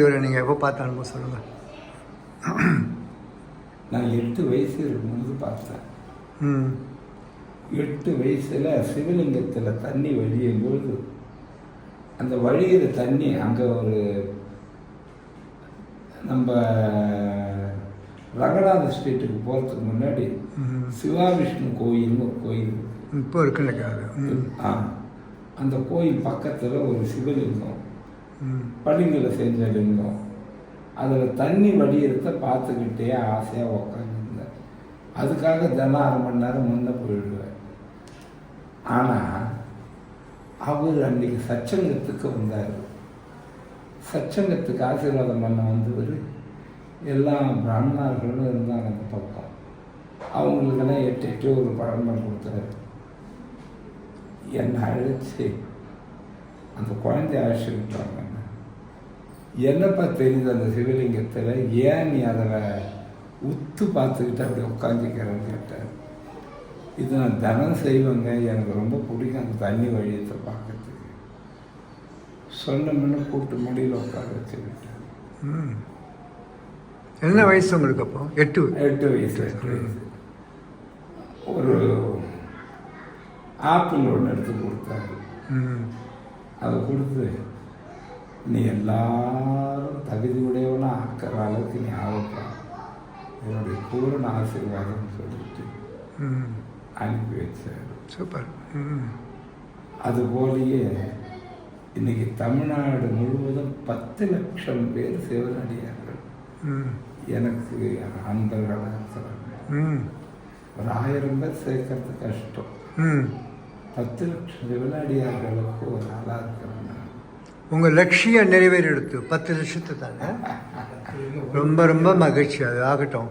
இவரை நீங்கள் எப்போ பார்த்த அனுபவம் சொல்லுங்கள். நான் 8 வயசு இருக்கும்போது பார்த்தேன். 8 வயசில் சிவலிங்கத்தில் தண்ணி வழியும்போது அந்த வழியிற தண்ணி அங்கே ஒரு நம்ம ரங்கநாத ஸ்ட்ரீட்டுக்கு போகிறதுக்கு முன்னாடி சிவாவிஷ்ணு கோயில்னு ஒரு கோயில் இப்போ இருக்குன்னு அந்த கோயில் பக்கத்தில் ஒரு சிவலிங்கம், பளிங்கில் செஞ்ச லிங்கம். அதில் தண்ணி வடிகிறத பார்த்துக்கிட்டே ஆசையாக உக்காந்துருந்தேன். அதுக்காக தினம் 1/2 மணி நேரம் முன்னே போயிடுவேன். ஆனால் அவர் அன்றைக்கி சச்சங்கத்துக்கு வந்தார். சச்சங்கத்துக்கு ஆசீர்வாதம் பண்ண வந்தவர் எல்லா பிராமணர்களும் இருந்தாங்க அந்த பக்கம். அவங்களுக்கெல்லாம் 8 ஒரு பழம்பல் கொடுத்தாரு. என்னை அழைச்சி அந்த குழந்தைய அழைச்சிக்கிட்டாங்க. என்னப்பா தெரியுது அந்த சிவலிங்கத்தில், ஏன் நீ அதில் உத்து பார்த்துக்கிட்டு அப்படி உட்காந்துக்கிறேன்னு கேட்டார். இது நான் தினம் செய்வேங்க, எனக்கு ரொம்ப பிடிக்கும் அந்த தண்ணி வழியத்தை பார்க்கறதுக்கு. சொன்னோம்னா கூப்பிட்டு மடியில் உட்கார வச்சுக்கிட்டேன். என்ன வயசு உங்களுக்கு அப்போ? 8 வயசு. ஒரு ஆப்பிள் ஒன்று எடுத்து கொடுத்தாரு. அதை கொடுத்து, நீ எல்லாரும் தகுதி உடையவனா ஆக்கிற அளவுக்கு நீ ஆகப்பா, என்னுடைய பூரண ஆசீர்வாதம்னு சொல்லிட்டு அனுப்பி வச்சார். சூப்பர். அதுபோலயே இன்னைக்கு தமிழ்நாடு முழுவதும் 10 லட்சம் பேர் சிவனடியார்கள் எனக்கு அன்பர்களாக இருக்கிறாங்க. ஒரு 1000 பேர் சேர்க்கறது கஷ்டம். 10 லட்சம் சிவனடியார்களுக்கு ஒரு ஆளாக இருக்கிறாங்க. உங்கள் லட்சியம் நிறைவேறெடுத்து 10 லட்சத்தை தானே. ரொம்ப ரொம்ப மகிழ்ச்சி. அது ஆகட்டும்.